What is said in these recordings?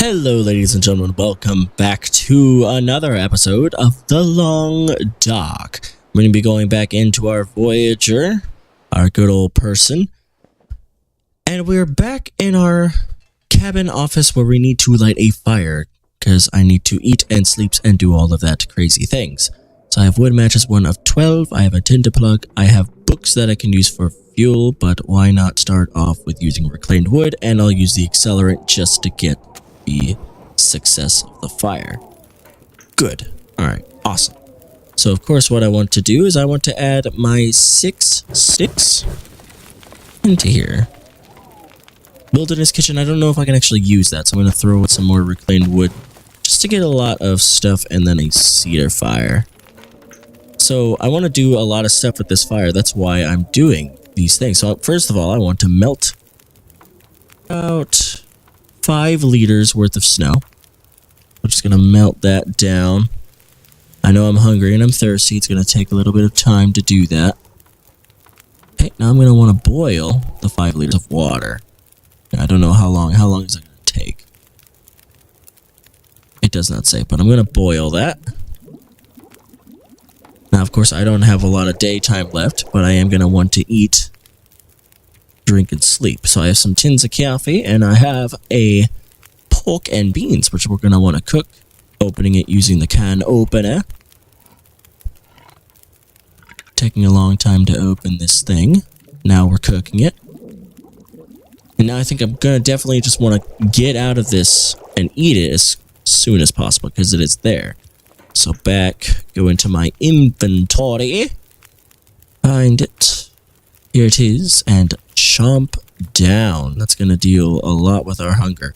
Hello ladies and gentlemen, welcome back to another episode of The Long Dock. We're going to be going back into our Voyager, our good old person. And we're back in our cabin office where we need to light a fire, because I need to eat and sleep and do all of that crazy things. So I have wood matches, 1 of 12, I have a tinder plug, I have books that I can use for fuel, but why not start off with using reclaimed wood, and I'll use the accelerant just to get the success of the fire. Good. Alright, awesome. So of course what I want to do is I want to add my 6 sticks into here. Wilderness kitchen, I don't know if I can actually use that, so I'm going to throw in some more reclaimed wood just to get a lot of stuff and then a cedar fire. So I want to do a lot of stuff with this fire, that's why I'm doing these things. So first of all, I want to melt about 5 liters worth of snow. I'm just gonna melt that down. I know I'm hungry and I'm thirsty. It's gonna take a little bit of time to do that. Okay, now I'm gonna want to boil the 5 liters of water. I don't know how long is that gonna take. It does not say, but I'm gonna boil that. Now, of course, I don't have a lot of daytime left, but I am gonna want to eat, drink, and sleep. So I have some tins of coffee, and I have a pork and beans, which we're going to want to cook, opening it using the can opener. Taking a long time to open this thing. Now we're cooking it. And now I think I'm going to definitely just want to get out of this and eat it as soon as possible, because it is there. So back, go into my inventory, find it. Here it is, and chomp down. That's going to deal a lot with our hunger.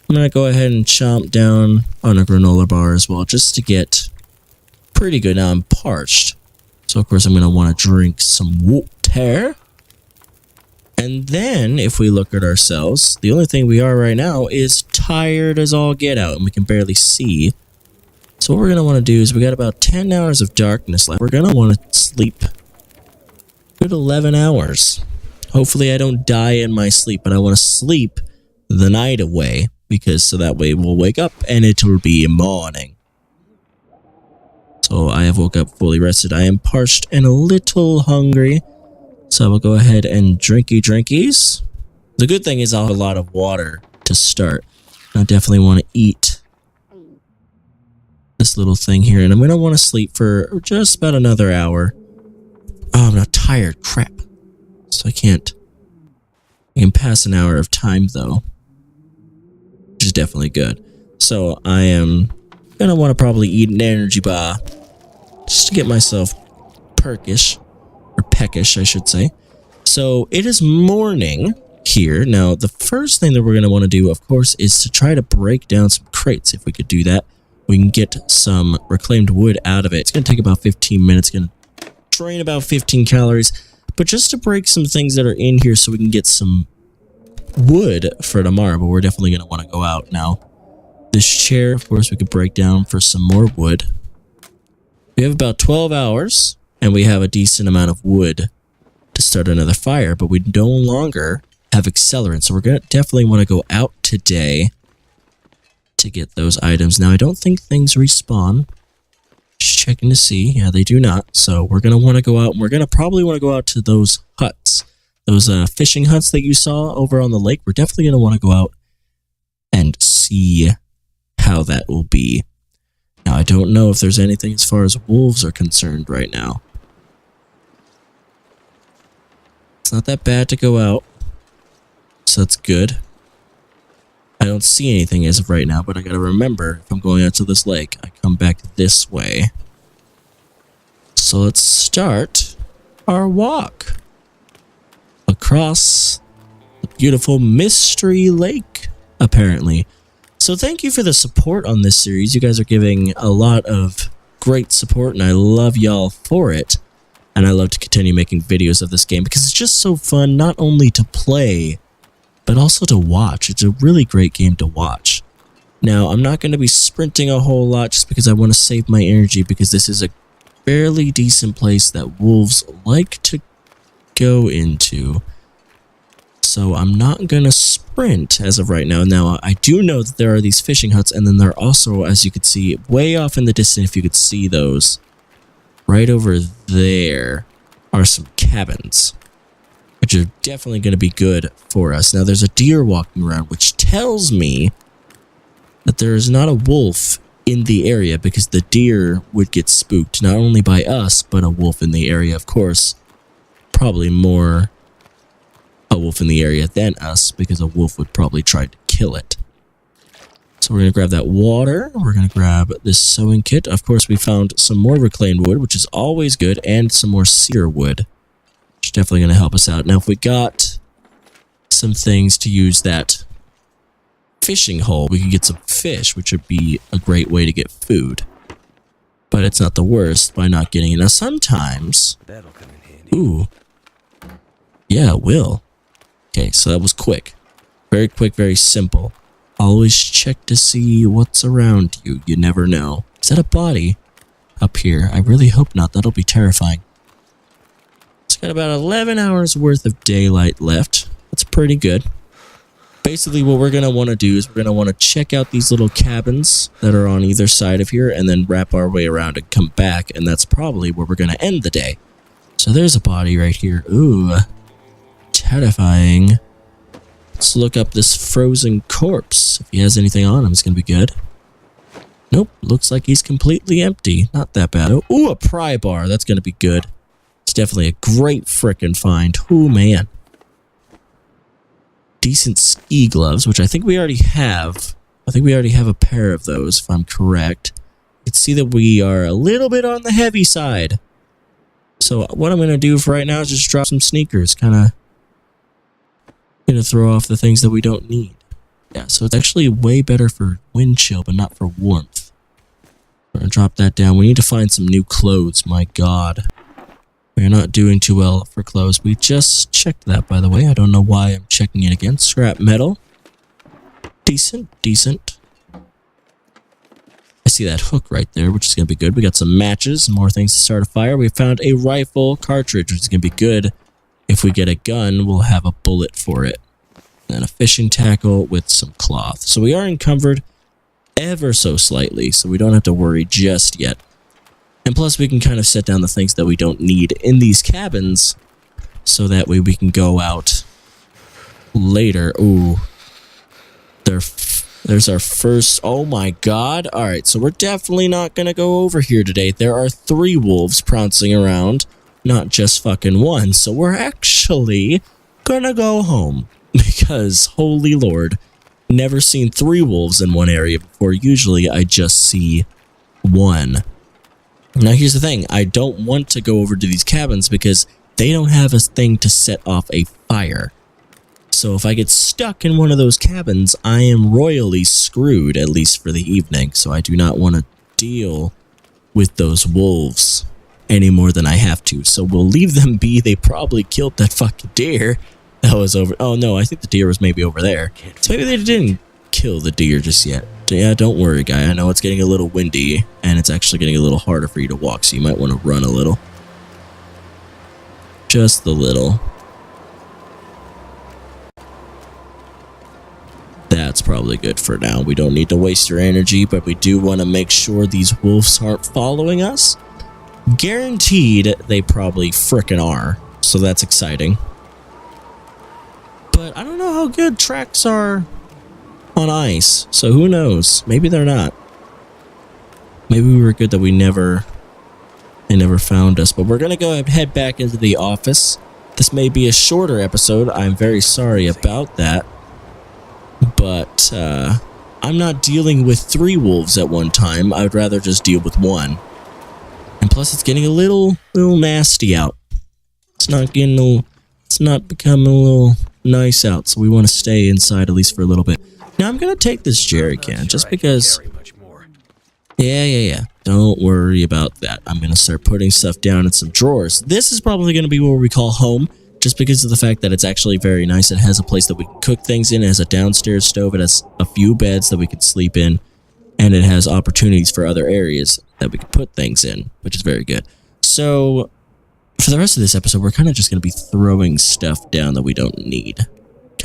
I'm going to go ahead and chomp down on a granola bar as well, just to get pretty good. Now I'm parched, so of course I'm going to want to drink some water. And then, if we look at ourselves, the only thing we are right now is tired as all get out, and we can barely see. So what we're going to want to do is we got about 10 hours of darkness left. We're going to want to sleep good 11 hours. Hopefully I don't die in my sleep, but I want to sleep the night away, because so that way we'll wake up and it will be morning. So I have woke up fully rested. I am parched and a little hungry, so I will go ahead and drinkies. The good thing is I'll have a lot of water to start. I definitely want to eat this little thing here, and I'm going to want to sleep for just about another hour. Oh, I'm not tired. Crap. So I can pass an hour of time though, which is definitely good. So I am going to want to probably eat an energy bar just to get myself peckish, I should say. So it is morning here. Now the first thing that we're going to want to do, of course, is to try to break down some crates. If we could do that, we can get some reclaimed wood out of it. It's going to take about 15 minutes. It's going to drain about 15 calories. But just to break some things that are in here so we can get some wood for tomorrow. But we're definitely going to want to go out now. This chair, of course, we could break down for some more wood. We have about 12 hours, and we have a decent amount of wood to start another fire. But we no longer have accelerant, so we're going to definitely want to go out today to get those items. Now, I don't think things respawn. Just checking to see. Yeah, they do not. So we're going to want to go out, and we're going to probably want to go out to those huts. Those fishing huts that you saw over on the lake. We're definitely going to want to go out and see how that will be. Now, I don't know if there's anything as far as wolves are concerned right now. It's not that bad to go out, so that's good. I don't see anything as of right now, but I gotta remember, if I'm going out to this lake, I come back this way. So let's start our walk across the beautiful Mystery Lake, apparently. So thank you for the support on this series. You guys are giving a lot of great support, and I love y'all for it. And I love to continue making videos of this game, because it's just so fun, not only to play, but also to watch. It's a really great game to watch. Now, I'm not going to be sprinting a whole lot just because I want to save my energy, because this is a fairly decent place that wolves like to go into. So I'm not going to sprint as of right now. Now, I do know that there are these fishing huts, and then there are also, as you can see, way off in the distance, if you could see those, right over there are some cabins, which are definitely going to be good for us. Now, there's a deer walking around, which tells me that there is not a wolf in the area, because the deer would get spooked, not only by us, but a wolf in the area, of course. Probably more a wolf in the area than us, because a wolf would probably try to kill it. So we're going to grab that water. We're going to grab this sewing kit. Of course, we found some more reclaimed wood, which is always good, and some more cedar wood, which is definitely going to help us out. Now, if we got some things to use that fishing hole, we can get some fish, which would be a great way to get food. But it's not the worst by not getting it. Now, sometimes... That'll come in handy. Ooh. Yeah, it will. Okay, so that was quick. Very quick, very simple. Always check to see what's around you. You never know. Is that a body up here? I really hope not. That'll be terrifying. It's got about 11 hours worth of daylight left. That's pretty good. Basically, what we're going to want to do is we're going to want to check out these little cabins that are on either side of here, and then wrap our way around and come back, and that's probably where we're going to end the day. So there's a body right here. Ooh. Terrifying. Let's look up this frozen corpse. If he has anything on him, it's gonna be good. Nope, looks like he's completely empty. Not that bad. Ooh, a pry bar. That's gonna be good. It's definitely a great frickin' find. Ooh, man. Decent ski gloves, which I think we already have. I think we already have a pair of those, if I'm correct. You can see that we are a little bit on the heavy side. So what I'm gonna do for right now is just drop some sneakers, kinda gonna throw off the things that we don't need. Yeah, so it's actually way better for wind chill, but not for warmth. We're gonna drop that down. We need to find some new clothes. My god, we're not doing too well for clothes. We just checked that, by the way. I don't know why I'm checking it again. Scrap metal. Decent. I see that hook right there, which is gonna be good. We got some matches, more things to start a fire. We found a rifle cartridge, which is gonna be good. If we get a gun, we'll have a bullet for it. And a fishing tackle with some cloth. So we are encumbered ever so slightly, so we don't have to worry just yet. And plus, we can kind of set down the things that we don't need in these cabins, so that way we can go out later. Ooh. There's our first... Oh my god. Alright, so we're definitely not going to go over here today. There are 3 wolves pouncing around. Not just fucking one. So we're actually gonna go home. Because, holy lord, never seen 3 wolves in one area before. Usually I just see 1. Now here's the thing. I don't want to go over to these cabins because they don't have a thing to set off a fire. So if I get stuck in one of those cabins, I am royally screwed, at least for the evening. So I do not want to deal with those wolves any more than I have to. So we'll leave them be. They probably killed that fucking deer that was over. Oh no, I think the deer was maybe over there. So maybe they didn't kill the deer just yet. Yeah, don't worry, guy. I know it's getting a little windy and it's actually getting a little harder for you to walk, so you might want to run a little. Just a little. That's probably good for now. We don't need to waste your energy, but we do want to make sure these wolves aren't following us. Guaranteed they probably frickin' are, so that's exciting. But I don't know how good tracks are on ice, so who knows? Maybe they're not. Maybe we were good that they never found us, but we're gonna go head back into the office. This may be a shorter episode. I'm very sorry about that. But I'm not dealing with 3 wolves at one time. I would rather just deal with 1. And plus, it's getting a little nasty out. It's not becoming a little nice out. So we want to stay inside at least for a little bit. Now I'm gonna take this jerry can just because. Yeah. Don't worry about that. I'm gonna start putting stuff down in some drawers. This is probably gonna be what we call home. Just because of the fact that it's actually very nice. It has a place that we can cook things in. It has a downstairs stove. It has a few beds that we can sleep in. And it has opportunities for other areas that we can put things in, which is very good. So, for the rest of this episode, we're kind of just going to be throwing stuff down that we don't need.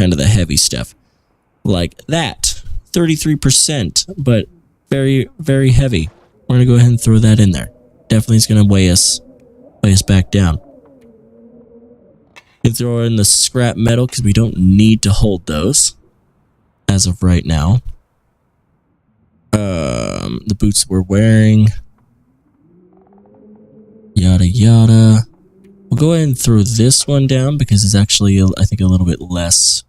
kind of the heavy stuff. Like that, 33%, but very, very heavy. We're going to go ahead and throw that in there. Definitely is going to weigh us back down. You can throw in the scrap metal because we don't need to hold those as of right now. The boots we're wearing. Yada yada. We'll go ahead and throw this one down because it's actually, I think, a little bit less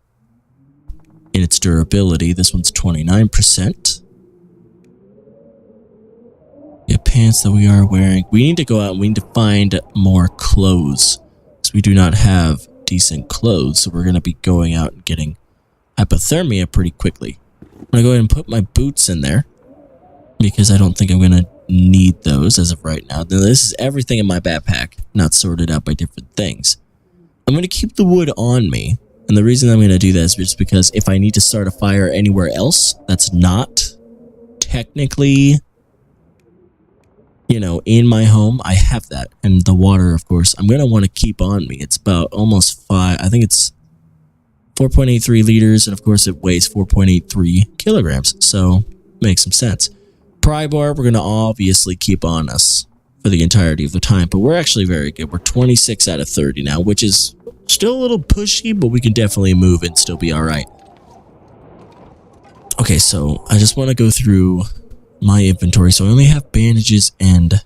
in its durability. This one's 29%. Yeah, pants that we are wearing. We need to go out and we need to find more clothes because we do not have decent clothes. So we're going to be going out and getting hypothermia pretty quickly. I'm going to go ahead and put my boots in there because I don't think I'm going to need those as of right now. Now, this is everything in my backpack, not sorted out by different things. I'm going to keep the wood on me. And the reason I'm going to do that is just because if I need to start a fire anywhere else that's not technically, you know, in my home, I have that. And the water, of course, I'm going to want to keep on me. It's about almost 5, I think it's 4.83 liters. And of course, it weighs 4.83 kilograms. So, makes some sense. Pry bar, we're going to obviously keep on us for the entirety of the time. But we're actually very good. We're 26 out of 30 now, which is still a little pushy, but we can definitely move and still be all right. Okay, so I just want to go through my inventory. So I only have bandages and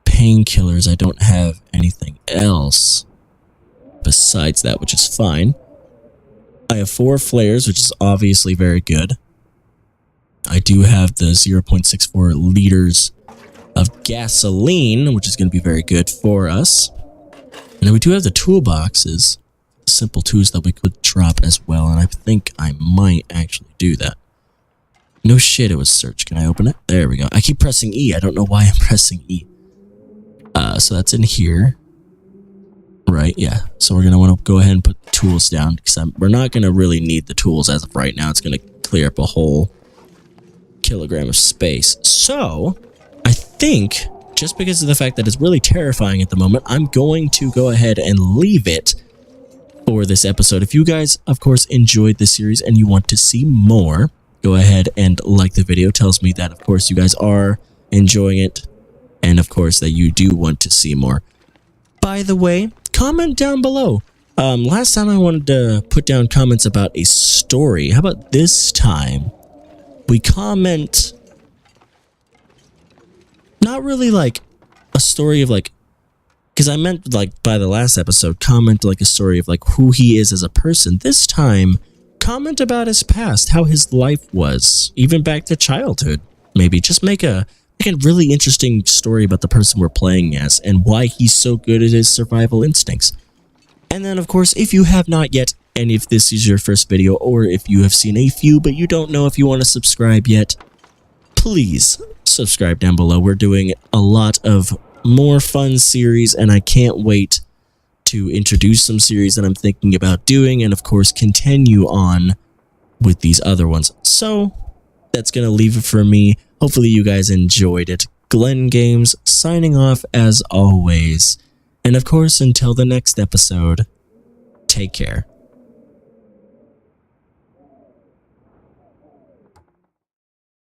painkillers. I don't have anything else besides that, which is fine. I have 4 flares, which is obviously very good. I do have the 0.64 liters of gasoline, which is going to be very good for us. And we do have the toolboxes, simple tools that we could drop as well, and I think I might actually do that. No shit, it was search. Can I open it? There we go. I keep pressing E. I don't know why I'm pressing E. So that's in here. Right, yeah. So we're going to want to go ahead and put the tools down, because we're not going to really need the tools as of right now. It's going to clear up a whole kilogram of space. So, I think, just because of the fact that it's really terrifying at the moment, I'm going to go ahead and leave it for this episode. If you guys, of course, enjoyed this series and you want to see more, go ahead and like the video. Tells me that, of course, you guys are enjoying it, and of course, that you do want to see more. By the way, comment down below. Last time I wanted to put down comments about a story. How about this time? We comment, not really like a story of like, because I meant like by the last episode, comment like a story of like who he is as a person. This time, comment about his past, how his life was, even back to childhood. Maybe just make a really interesting story about the person we're playing as and why he's so good at his survival instincts. And then, of course, if you have not yet, and if this is your first video, or if you have seen a few but you don't know if you want to subscribe yet, please subscribe down below. We're doing a lot of more fun series, and I can't wait to introduce some series that I'm thinking about doing, and of course continue on with these other ones. So that's going to leave it for me. Hopefully you guys enjoyed it. Glenn Games signing off as always. And of course, until the next episode, take care.